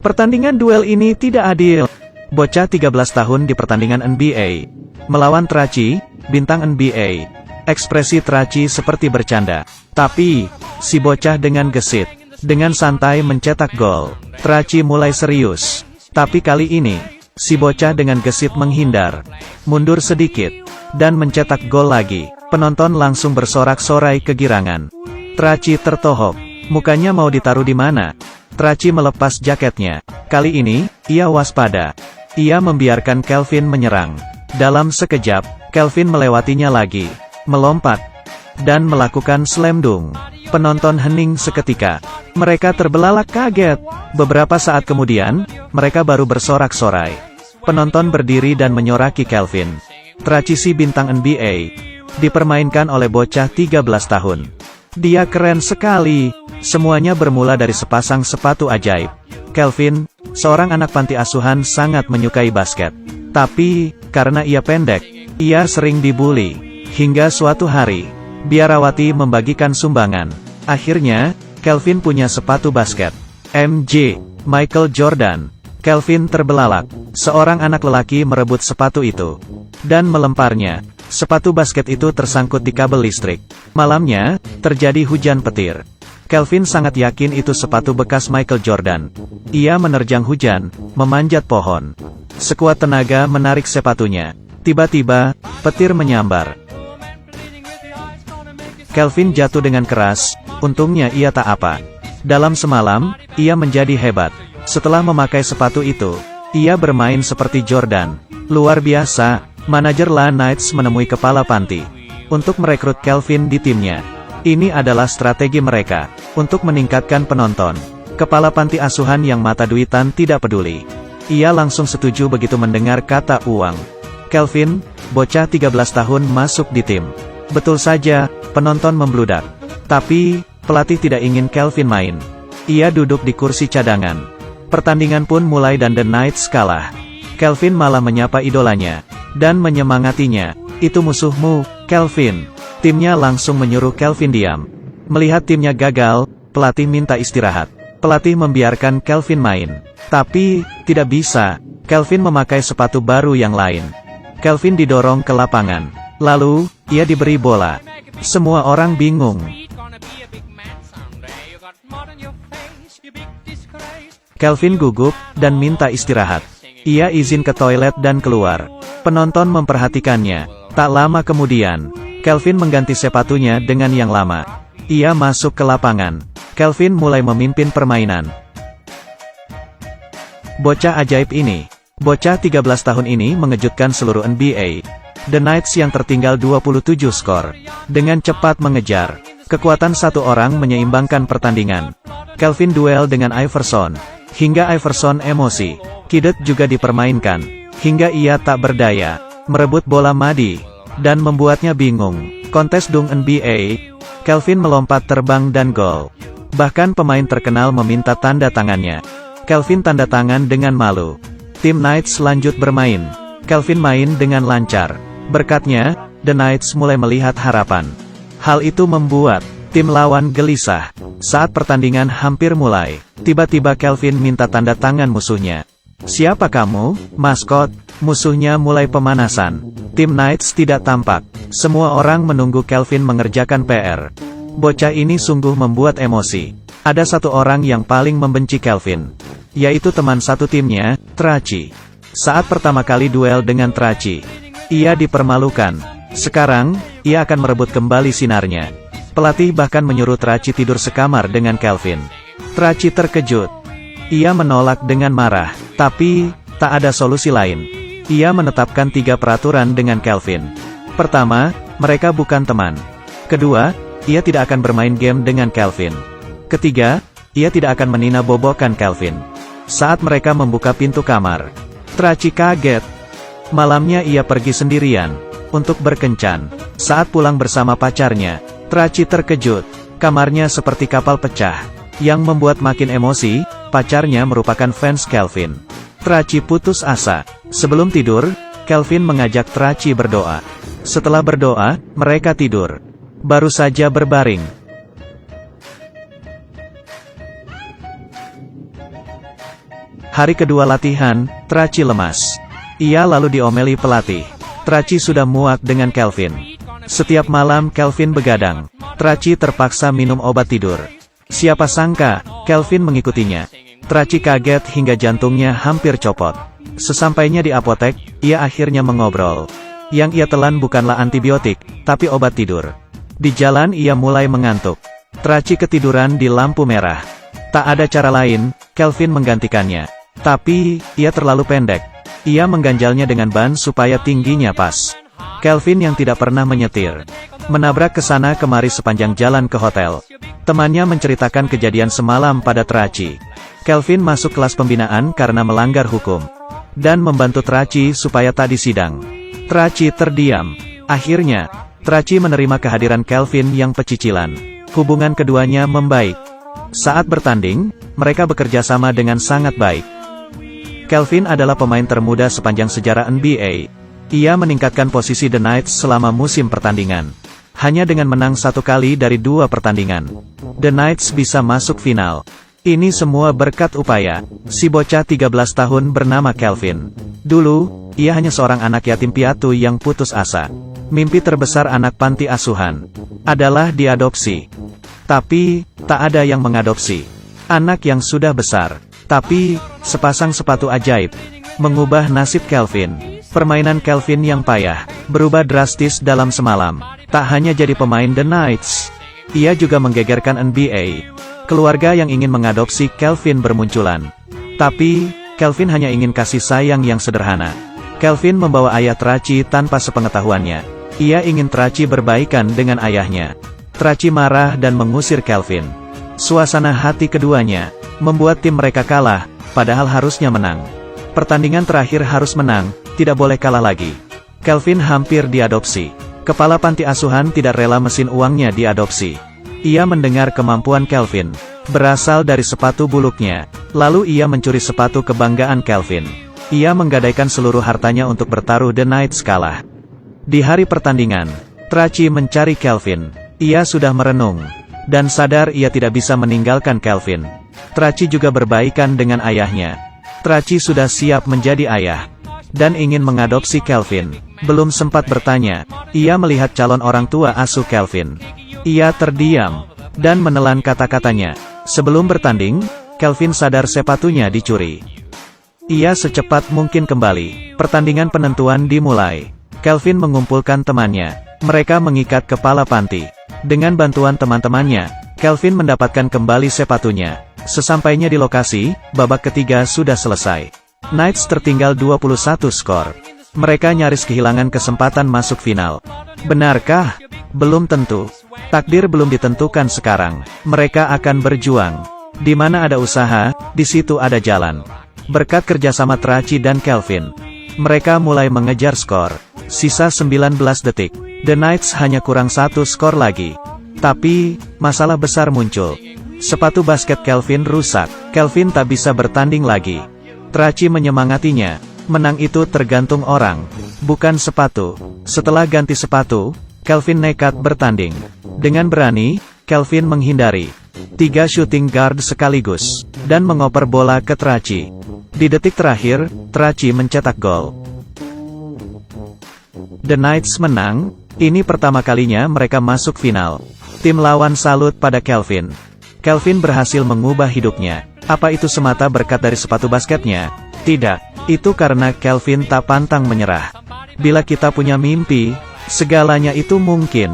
Pertandingan duel ini tidak adil. Bocah 13 tahun di pertandingan NBA. Melawan Traci, bintang NBA. Ekspresi Traci seperti bercanda. Tapi, si bocah dengan gesit. Dengan santai mencetak gol. Traci mulai serius. Tapi kali ini, si bocah dengan gesit menghindar. Mundur sedikit. Dan mencetak gol lagi. Penonton langsung bersorak-sorai kegirangan. Traci tertohok. Mukanya mau ditaruh di mana? Traci melepas jaketnya. Kali ini, ia waspada. Ia membiarkan Kelvin menyerang. Dalam sekejap, Kelvin melewatinya lagi. Melompat. Dan melakukan slam dunk. Penonton hening seketika. Mereka terbelalak kaget. Beberapa saat kemudian, mereka baru bersorak-sorai. Penonton berdiri dan menyoraki Kelvin. Traci si bintang NBA. Dipermainkan oleh bocah 13 tahun. Dia keren sekali. Semuanya bermula dari sepasang sepatu ajaib. Kelvin, seorang anak panti asuhan sangat menyukai basket. Tapi, karena ia pendek, ia sering dibully. Hingga suatu hari, biarawati membagikan sumbangan. Akhirnya, Kelvin punya sepatu basket. MJ, Michael Jordan. Kelvin terbelalak. Seorang anak lelaki merebut sepatu itu. Dan melemparnya. Sepatu basket itu tersangkut di kabel listrik. Malamnya, terjadi hujan petir. Kelvin sangat yakin itu sepatu bekas Michael Jordan. Ia menerjang hujan, memanjat pohon. Sekuat tenaga menarik sepatunya. Tiba-tiba, petir menyambar. Kelvin jatuh dengan keras, untungnya ia tak apa. Dalam semalam, ia menjadi hebat. Setelah memakai sepatu itu, ia bermain seperti Jordan. Luar biasa. Manajer La Knights menemui kepala panti untuk merekrut Kelvin di timnya. Ini adalah strategi mereka untuk meningkatkan penonton. Kepala panti asuhan yang mata duitan tidak peduli. Ia langsung setuju begitu mendengar kata uang. Kelvin, bocah 13 tahun masuk di tim. Betul saja, penonton membludak. Tapi, pelatih tidak ingin Kelvin main. Ia duduk di kursi cadangan. Pertandingan pun mulai dan The Knights kalah. Kelvin malah menyapa idolanya dan menyemangatinya. Itu musuhmu, Kelvin. Timnya langsung menyuruh Kelvin diam. Melihat timnya gagal, pelatih minta istirahat. Pelatih membiarkan Kelvin main. Tapi, tidak bisa. Kelvin memakai sepatu baru yang lain. Kelvin didorong ke lapangan. Lalu, ia diberi bola. Semua orang bingung. Kelvin gugup, dan minta istirahat. Ia izin ke toilet dan keluar. Penonton memperhatikannya. Tak lama kemudian, Kelvin mengganti sepatunya dengan yang lama. Ia masuk ke lapangan. Kelvin mulai memimpin permainan. Bocah ajaib ini. Bocah 13 tahun ini mengejutkan seluruh NBA. The Knights yang tertinggal 27 skor. Dengan cepat mengejar. Kekuatan satu orang menyeimbangkan pertandingan. Kelvin duel dengan Iverson. Hingga Iverson emosi. Kidd juga dipermainkan. Hingga ia tak berdaya. Merebut bola Madi. Dan membuatnya bingung. Kontes dunk NBA. Kelvin melompat terbang dan gol. Bahkan pemain terkenal meminta tanda tangannya. Kelvin tanda tangan dengan malu. Tim Knights lanjut bermain. Kelvin main dengan lancar. Berkatnya, The Knights mulai melihat harapan. Hal itu membuat tim lawan gelisah. Saat pertandingan hampir mulai, tiba-tiba Kelvin minta tanda tangan musuhnya. Siapa kamu, maskot? Musuhnya mulai pemanasan. Tim Knights tidak tampak. Semua orang menunggu Kelvin mengerjakan PR. Bocah ini sungguh membuat emosi. Ada satu orang yang paling membenci Kelvin. Yaitu teman satu timnya, Traci. Saat pertama kali duel dengan Traci, ia dipermalukan. Sekarang, ia akan merebut kembali sinarnya. Pelatih bahkan menyuruh Traci tidur sekamar dengan Kelvin. Traci terkejut. Ia menolak dengan marah. Tapi, tak ada solusi lain. Ia menetapkan 3 peraturan dengan Kelvin. Pertama, mereka bukan teman. Kedua, ia tidak akan bermain game dengan Kelvin. Ketiga, ia tidak akan menina-bobokan Kelvin. Saat mereka membuka pintu kamar, Traci kaget. Malamnya ia pergi sendirian untuk berkencan. Saat pulang bersama pacarnya, Traci terkejut. Kamarnya seperti kapal pecah. Yang membuat makin emosi, pacarnya merupakan fans Kelvin. Traci putus asa. Sebelum tidur, Kelvin mengajak Traci berdoa. Setelah berdoa, mereka tidur. Baru saja berbaring, Hari kedua latihan, Traci lemas. Ia lalu diomeli pelatih. Traci sudah muak dengan Kelvin. Setiap malam Kelvin begadang. Traci terpaksa minum obat tidur. Siapa sangka, Kelvin mengikutinya. Traci kaget hingga jantungnya hampir copot. Sesampainya di apotek, ia akhirnya mengobrol. Yang ia telan bukanlah antibiotik, tapi obat tidur. Di jalan ia mulai mengantuk. Traci ketiduran di lampu merah. Tak ada cara lain, Kelvin menggantikannya. Tapi, ia terlalu pendek. Ia mengganjalnya dengan ban supaya tingginya pas. Kelvin yang tidak pernah menyetir, menabrak ke sana kemari sepanjang jalan ke hotel. Temannya menceritakan kejadian semalam pada Traci. Kelvin masuk kelas pembinaan karena melanggar hukum. Dan membantu Traci supaya tak disidang. Traci terdiam. Akhirnya, Traci menerima kehadiran Kelvin yang pecicilan. Hubungan keduanya membaik. Saat bertanding, mereka bekerja sama dengan sangat baik. Kelvin adalah pemain termuda sepanjang sejarah NBA. Ia meningkatkan posisi The Knights selama musim pertandingan. Hanya dengan menang 1 kali dari 2 pertandingan, The Knights bisa masuk final. Ini semua berkat upaya si bocah 13 tahun bernama Kelvin. Dulu, ia hanya seorang anak yatim piatu yang putus asa. Mimpi terbesar anak panti asuhan adalah diadopsi. Tapi, tak ada yang mengadopsi anak yang sudah besar. Tapi, sepasang sepatu ajaib mengubah nasib Kelvin. Permainan Kelvin yang payah berubah drastis dalam semalam. Tak hanya jadi pemain The Knights, ia juga menggegerkan NBA. Keluarga yang ingin mengadopsi Kelvin bermunculan. Tapi, Kelvin hanya ingin kasih sayang yang sederhana. Kelvin membawa ayah Traci tanpa sepengetahuannya. Ia ingin Traci berbaikan dengan ayahnya. Traci marah dan mengusir Kelvin. Suasana hati keduanya membuat tim mereka kalah, padahal harusnya menang. Pertandingan terakhir harus menang, tidak boleh kalah lagi. Kelvin hampir diadopsi. Kepala panti asuhan tidak rela mesin uangnya diadopsi. Ia mendengar kemampuan Kelvin berasal dari sepatu buluknya. Lalu ia mencuri sepatu kebanggaan Kelvin. Ia menggadaikan seluruh hartanya untuk bertaruh The Knights kalah. Di hari pertandingan, Traci mencari Kelvin. Ia sudah merenung dan sadar ia tidak bisa meninggalkan Kelvin. Traci juga berbaikan dengan ayahnya. Traci sudah siap menjadi ayah dan ingin mengadopsi Kelvin. Belum sempat bertanya, ia melihat calon orang tua asuh Kelvin. Ia terdiam dan menelan kata-katanya. Sebelum bertanding, Kelvin sadar sepatunya dicuri. Ia secepat mungkin kembali. Pertandingan penentuan dimulai. Kelvin mengumpulkan temannya. Mereka mengikat kepala panti. Dengan bantuan teman-temannya, Kelvin mendapatkan kembali sepatunya. Sesampainya di lokasi, babak ketiga sudah selesai. Knights tertinggal 21 skor. Mereka nyaris kehilangan kesempatan masuk final. Benarkah? Belum tentu. Takdir belum ditentukan sekarang. Mereka akan berjuang. Di mana ada usaha, di situ ada jalan. Berkat kerjasama Traci dan Kelvin, mereka mulai mengejar skor. Sisa 19 detik. The Knights hanya kurang 1 skor lagi. Tapi, masalah besar muncul. Sepatu basket Kelvin rusak. Kelvin tak bisa bertanding lagi. Traci menyemangatinya. Menang itu tergantung orang, bukan sepatu. Setelah ganti sepatu, Kelvin nekat bertanding. Dengan berani, Kelvin menghindari 3 shooting guard sekaligus, dan mengoper bola ke Traci. Di detik terakhir, Traci mencetak gol. The Knights menang. Ini pertama kalinya mereka masuk final. Tim lawan salut pada Kelvin. Kelvin berhasil mengubah hidupnya. Apa itu semata berkat dari sepatu basketnya? Tidak. Itu karena Kelvin tak pantang menyerah. Bila kita punya mimpi, segalanya itu mungkin.